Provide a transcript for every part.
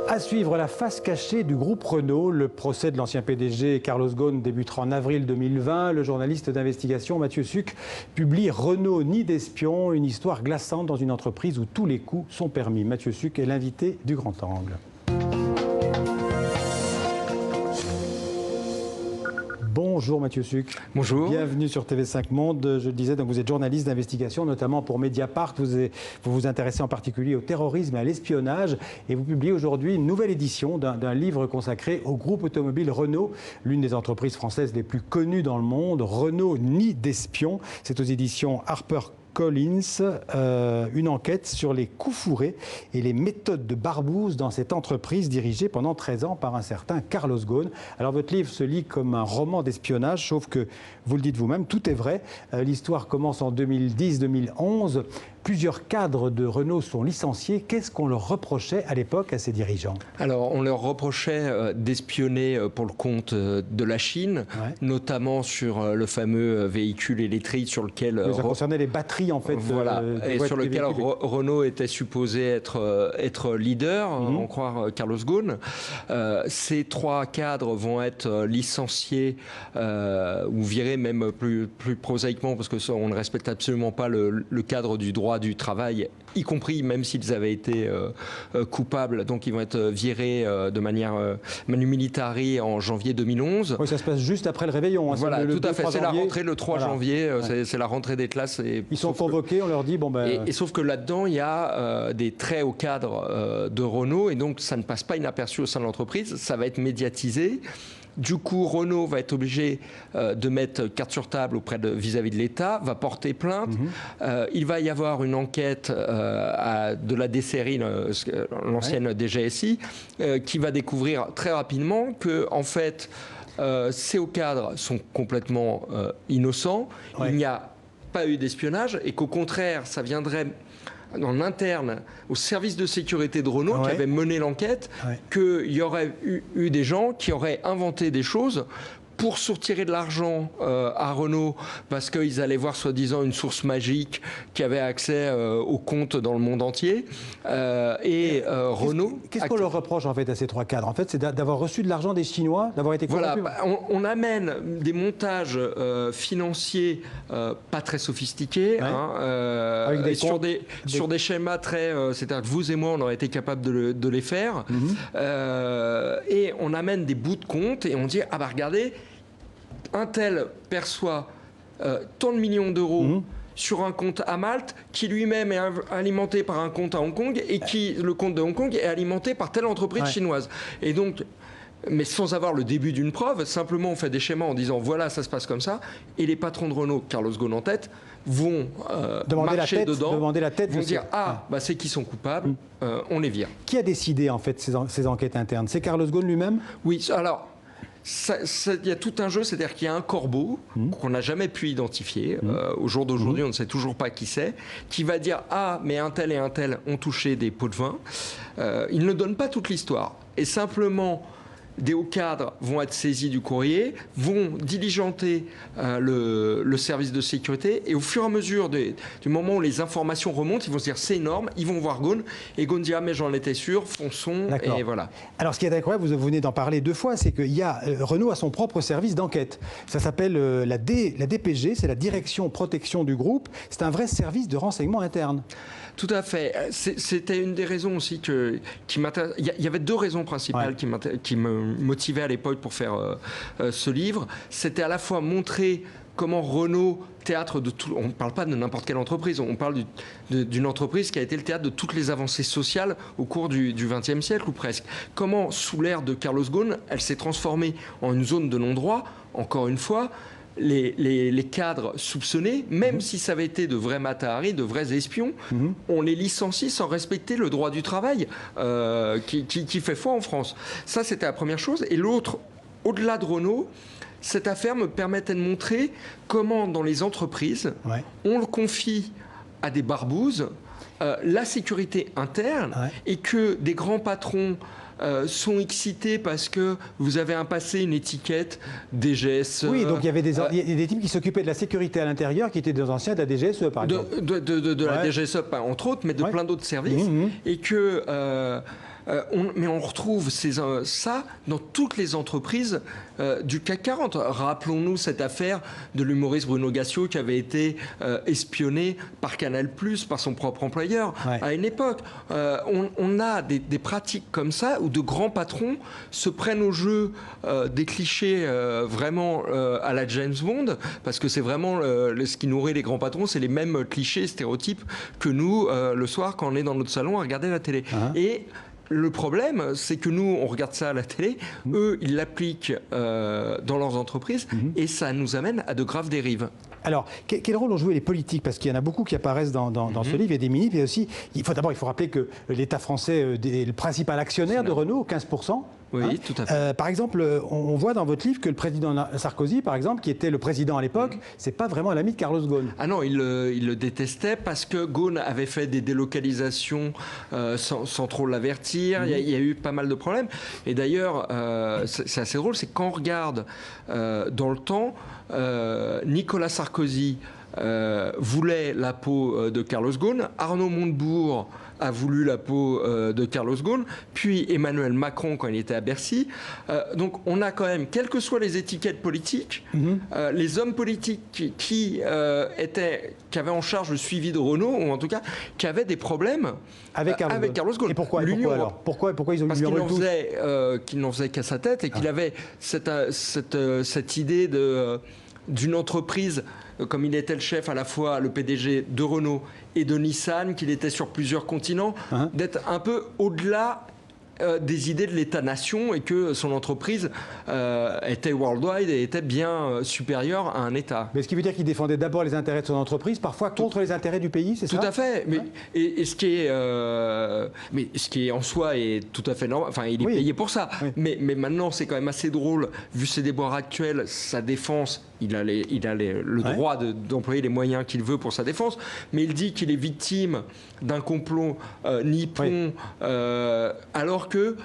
À suivre, la face cachée du groupe Renault. Le procès de l'ancien PDG Carlos Ghosn débutera en avril 2020. Le journaliste d'investigation Mathieu Sucre publie Renault nid d'espions, une histoire glaçante dans une entreprise où tous les coups sont permis. Mathieu Sucre est l'invité du Grand Angle. Bonjour Mathieu Sucre. Bonjour. Bienvenue sur TV5 Monde. Je le disais, donc vous êtes journaliste d'investigation, notamment pour Mediapart. Vous vous intéressez en particulier au terrorisme et à l'espionnage. Et vous publiez aujourd'hui une nouvelle édition d'un livre consacré au groupe automobile Renault, l'une des entreprises françaises les plus connues dans le monde. Renault nid d'espions. C'est aux éditions HarperCollins. Une enquête sur les coups fourrés et les méthodes de barbouze dans cette entreprise dirigée pendant 13 ans par un certain Carlos Ghosn. Alors votre livre se lit comme un roman d'espionnage, sauf que, vous le dites vous-même, tout est vrai. L'histoire commence en 2010-2011. Plusieurs cadres de Renault sont licenciés. Qu'est-ce qu'on leur reprochait à l'époque à ces dirigeants? Alors, on leur reprochait d'espionner pour le compte de la Chine, notamment sur le fameux véhicule électrique sur lequel... Ça concernait les batteries, en fait. Voilà, et sur lequel Renault était supposé être leader, en croire Carlos Ghosn. Ces trois cadres vont être licenciés ou virés, même plus prosaïquement, parce que ça, on ne respecte absolument pas le cadre du droit du travail, y compris même s'ils avaient été coupables. Donc ils vont être virés de manière manu militari en janvier 2011. Oui, ça se passe juste après le réveillon. Voilà, tout à fait. C'est la rentrée le 3 janvier, c'est la rentrée des classes. Ils sont convoqués, on leur dit... bon ben... Et sauf que là-dedans, il y a des très hauts cadres de Renault, et donc ça ne passe pas inaperçu au sein de l'entreprise, ça va être médiatisé. Du coup, Renault va être obligé de mettre carte sur table vis-à-vis de l'État, va porter plainte. Il va y avoir une enquête de la DCRI, l'ancienne DGSI, qui va découvrir très rapidement que, en fait, ces hauts cadres sont complètement innocents. Il n'y a pas eu d'espionnage et qu'au contraire, ça viendrait en interne au service de sécurité de Renault qui avait mené l'enquête, qu'il y aurait eu des gens qui auraient inventé des choses pour soutirer de l'argent à Renault, parce qu'ils allaient voir soi-disant une source magique qui avait accès aux comptes dans le monde entier. Renault... Qu'est-ce qu'on leur reproche en fait à ces trois cadres? En fait, c'est d'avoir reçu de l'argent des Chinois, d'avoir été corrompus. Voilà, on amène des montages financiers pas très sophistiqués, sur des schémas très... c'est-à-dire que vous et moi, on aurait été capable de les faire. Et on amène des bouts de compte et on dit, ah bah regardez, un tel perçoit tant de millions d'euros sur un compte à Malte, qui lui-même est alimenté par un compte à Hong Kong, et le compte de Hong Kong est alimenté par telle entreprise chinoise. Et donc, mais sans avoir le début d'une preuve, simplement on fait des schémas en disant voilà, ça se passe comme ça, et les patrons de Renault, Carlos Ghosn en tête, vont marcher dedans, vont dire ah, bah, c'est qui sont coupables, on les vire. Qui a décidé en fait ces enquêtes internes? C'est Carlos Ghosn lui-même? Oui, alors... Il y a tout un jeu, c'est-à-dire qu'il y a un corbeau qu'on n'a jamais pu identifier. Au jour d'aujourd'hui, on ne sait toujours pas qui c'est, qui va dire « Ah, mais un tel et un tel ont touché des pots de vin ». Il ne donne pas toute l'histoire. Et simplement, des hauts cadres vont être saisis du courrier, vont diligenter le service de sécurité, et au fur et à mesure du moment où les informations remontent, ils vont se dire c'est énorme, ils vont voir Ghosn, et Ghosn dit ah mais j'en étais sûr, fonçons, et voilà. Alors ce qui est incroyable, vous venez d'en parler deux fois, c'est qu'il y a Renault a son propre service d'enquête. Ça s'appelle la DPG, c'est la Direction Protection du Groupe. C'est un vrai service de renseignement interne. Tout à fait. C'était une des raisons aussi qui m'intéresse. Il y avait deux raisons principales qui me motivaient à l'époque pour faire ce livre. C'était à la fois montrer comment Renault, théâtre de tout... On ne parle pas de n'importe quelle entreprise, on parle d'une entreprise qui a été le théâtre de toutes les avancées sociales au cours du XXe siècle ou presque. Comment, sous l'ère de Carlos Ghosn, elle s'est transformée en une zone de non-droit, encore une fois. Les cadres soupçonnés, même si ça avait été de vrais Matahari, de vrais espions, on les licencie sans respecter le droit du travail qui fait foi en France. Ça, c'était la première chose. Et l'autre, au-delà de Renault, cette affaire me permettait de montrer comment, dans les entreprises, on le confie à des barbouzes, la sécurité interne, et que des grands patrons sont excités parce que vous avez un passé, une étiquette DGSE. Oui, donc il y avait des types qui s'occupaient de la sécurité à l'intérieur, qui étaient des anciens de la DGSE, par exemple. De la DGSE, entre autres, mais de plein d'autres services. Et que Mais on retrouve ça dans toutes les entreprises du CAC 40. Rappelons-nous cette affaire de l'humoriste Bruno Gassio qui avait été espionné par Canal+, par son propre employeur à une époque. On a des pratiques comme ça où de grands patrons se prennent au jeu des clichés vraiment à la James Bond, parce que c'est vraiment ce qui nourrit les grands patrons, c'est les mêmes clichés, stéréotypes que nous, le soir, quand on est dans notre salon à regarder la télé. Et le problème, c'est que nous, on regarde ça à la télé, eux, ils l'appliquent dans leurs entreprises, et ça nous amène à de graves dérives. Alors, quel rôle ont joué les politiques? Parce qu'il y en a beaucoup qui apparaissent dans ce livre. Il y a des ministres, et aussi, il faut rappeler que l'État français est le principal actionnaire de Renault, 15%. Oui, tout à fait. Par exemple, on voit dans votre livre que le président Sarkozy, par exemple, qui était le président à l'époque, c'est pas vraiment l'ami de Carlos Ghosn. Ah non, il le détestait parce que Ghosn avait fait des délocalisations sans trop l'avertir. Il y a eu pas mal de problèmes. Et d'ailleurs, c'est assez drôle, c'est quand on regarde dans le temps, Nicolas Sarkozy voulait la peau de Carlos Ghosn, Arnaud Montebourg a voulu la peau de Carlos Ghosn, puis Emmanuel Macron quand il était à Bercy. Donc on a quand même, quelles que soient les étiquettes politiques, les hommes politiques qui avaient en charge le suivi de Renault, ou en tout cas qui avaient des problèmes avec Carlos Ghosn. Et pourquoi ils ont eu Parce qu'il n'en faisait qu'à sa tête et qu'il avait cette idée d'une entreprise, comme il était le chef à la fois, le PDG de Renault et de Nissan, qu'il était sur plusieurs continents, d'être un peu au-delà des idées de l'État-nation et que son entreprise était worldwide et était bien supérieure à un État. Mais ce qui veut dire qu'il défendait d'abord les intérêts de son entreprise, parfois contre les intérêts du pays, c'est ça? Tout à fait. Mais, ce qui est en soi est tout à fait normal. Enfin, il est payé pour ça. Oui. Mais maintenant, c'est quand même assez drôle, vu ses déboires actuels, sa défense. Il a le droit d'employer les moyens qu'il veut pour sa défense, mais il dit qu'il est victime d'un complot nippon, alors que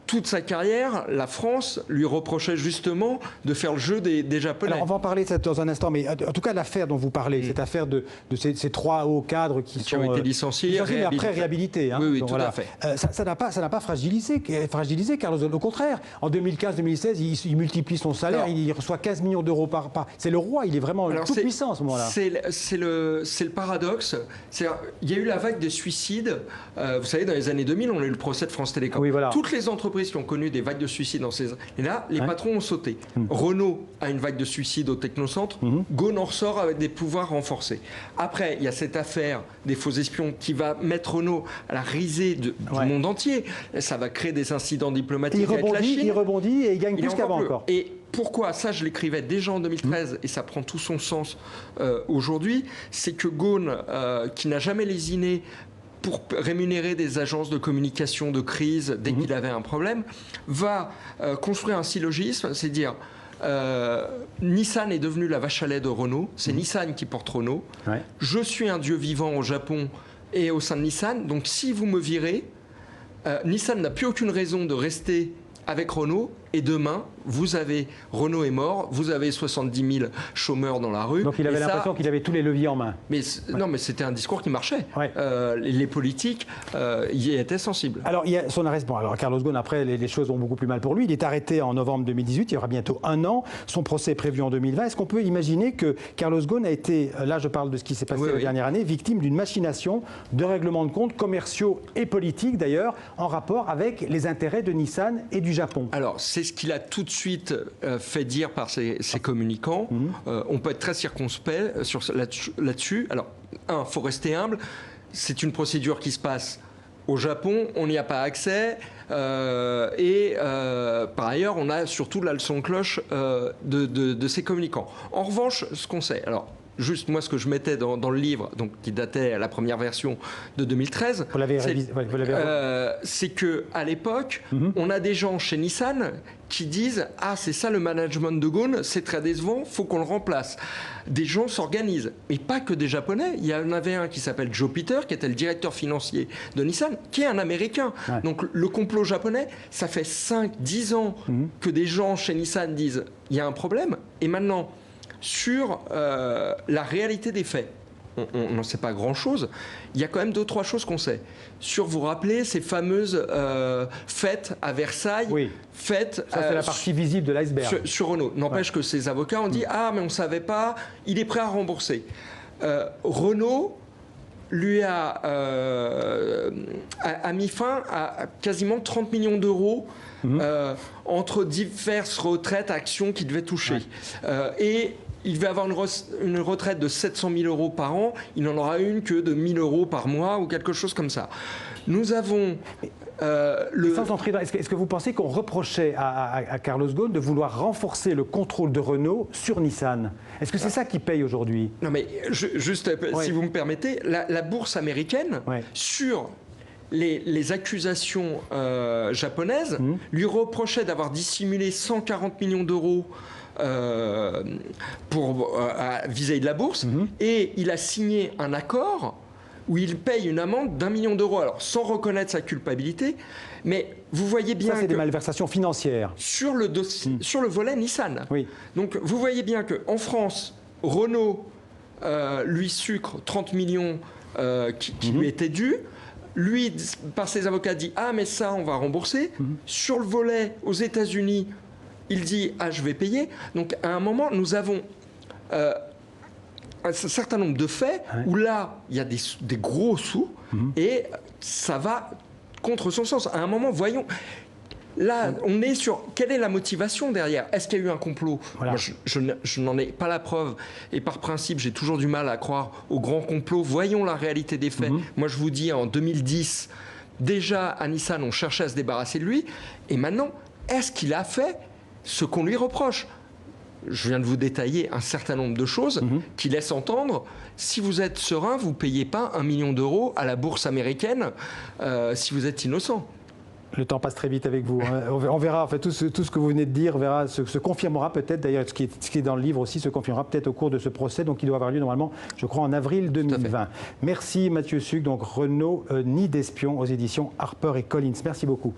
toute sa carrière, la France lui reprochait justement de faire le jeu des Japonais. Alors on va en parler dans un instant, mais en tout cas l'affaire dont vous parlez, cette affaire de ces trois hauts cadres qui ont été licenciés, mais après réhabilités. Oui, tout à fait. Ça n'a pas fragilisé Carlos Ghosn. Au contraire, en 2015-2016, il multiplie son salaire, il reçoit 15 millions d'euros par. C'est le roi, il est vraiment tout puissant à ce moment-là. C'est le paradoxe. Il y a eu la vague de suicides. Vous savez, dans les années 2000, on a eu le procès de France Télécom. Oui, voilà. Toutes les entreprises qui ont connu des vagues de suicides dans ces années-là, les patrons ont sauté. Renault a une vague de suicides au Technocentre, Ghosn en ressort avec des pouvoirs renforcés. Après, il y a cette affaire des faux espions qui va mettre Renault à la risée du monde entier. Ça va créer des incidents diplomatiques avec la Chine. Il rebondit et il gagne plus qu'avant encore. Et pourquoi? Ça, je l'écrivais déjà en 2013 et ça prend tout son sens aujourd'hui. C'est que Ghosn, qui n'a jamais lésiné pour rémunérer des agences de communication de crise dès qu'il avait un problème, va construire un syllogisme, c'est dire Nissan est devenu la vache à lait de Renault, c'est Nissan qui porte Renault, je suis un dieu vivant au Japon et au sein de Nissan, donc si vous me virez, Nissan n'a plus aucune raison de rester avec Renault, et demain, Renault est mort, vous avez 70 000 chômeurs dans la rue. Donc il avait l'impression qu'il avait tous les leviers en main. Non, mais c'était un discours qui marchait. Les politiques y étaient sensibles. Alors, il y a son arrêt. Alors Carlos Ghosn, après, les choses vont beaucoup plus mal pour lui. Il est arrêté en novembre 2018, il y aura bientôt un an. Son procès est prévu en 2020. Est-ce qu'on peut imaginer que Carlos Ghosn a été, là je parle de ce qui s'est passé la dernière année, victime d'une machination de règlements de comptes commerciaux et politiques, d'ailleurs, en rapport avec les intérêts de Nissan et du Japon? Alors, c'est ce qu'il a tout de suite fait dire par ses communicants. On peut être très circonspect là-dessus. Alors, il faut rester humble. C'est une procédure qui se passe au Japon. On n'y a pas accès. Par ailleurs, on a surtout la leçon de cloche de ses communicants. En revanche, ce qu'on sait... Alors, juste moi, ce que je mettais dans le livre, donc, qui datait à la première version de 2013, c'est qu'à l'époque, on a des gens chez Nissan qui disent « Ah, c'est ça le management de Ghosn, c'est très décevant, faut qu'on le remplace ». Des gens s'organisent, et pas que des Japonais. Il y en avait un qui s'appelle Joe Peter, qui était le directeur financier de Nissan, qui est un Américain. Donc le complot japonais, ça fait 5-10 ans que des gens chez Nissan disent « Il y a un problème », et maintenant, sur la réalité des faits, on n'en sait pas grand-chose. Il y a quand même 2-3 choses qu'on sait. Sur, vous rappelez, ces fameuses fêtes à Versailles, oui. fêtes... Ça, c'est la partie visible de l'iceberg. Sur Renault. N'empêche que ces avocats ont dit « Ah, mais on ne savait pas, il est prêt à rembourser ». Renault lui a mis fin à quasiment 30 millions d'euros entre diverses retraites, actions qu'il devait toucher. Et il devait avoir une retraite de 700 000 euros par an, il n'en aura une que de 1 000 euros par mois ou quelque chose comme ça. Nous avons... Est-ce que vous pensez qu'on reprochait à Carlos Ghosn de vouloir renforcer le contrôle de Renault sur Nissan? Est-ce que c'est ça qui paye aujourd'hui? Non mais juste, si vous me permettez, la bourse américaine, sur les accusations japonaises, lui reprochait d'avoir dissimulé 140 millions d'euros vis-à-vis de la bourse, et il a signé un accord où il paye une amende d'1 million d'euros, alors sans reconnaître sa culpabilité, mais vous voyez bien ça, c'est des malversations financières. Sur le dossier, sur le volet Nissan. Oui. Donc vous voyez bien qu'en France, Renault lui sucre 30 millions qui lui étaient dus. Lui, par ses avocats, dit « Ah, mais ça, on va rembourser ». Sur le volet aux États-Unis, il dit « Ah, je vais payer ». Donc à un moment, nous avons... un certain nombre de faits où là, il y a des gros sous et ça va contre son sens. À un moment, voyons, là, on est sur quelle est la motivation derrière? Est-ce qu'il y a eu un complot? Moi, je n'en ai pas la preuve et par principe, j'ai toujours du mal à croire au grand complot. Voyons la réalité des faits. Moi, je vous dis, en 2010, déjà à Nissan, on cherchait à se débarrasser de lui et maintenant, est-ce qu'il a fait ce qu'on lui reproche? Je viens de vous détailler un certain nombre de choses qui laissent entendre, si vous êtes serein, vous ne payez pas 1 million d'euros à la bourse américaine si vous êtes innocent. Le temps passe très vite avec vous. On verra, en fait, tout ce que vous venez de dire se confirmera peut-être, d'ailleurs, ce qui est dans le livre aussi se confirmera peut-être au cours de ce procès, donc il doit avoir lieu normalement, je crois, en avril 2020. Merci Mathieu Sucre, donc Renault, Nid d'espion aux éditions Harper & Collins. Merci beaucoup.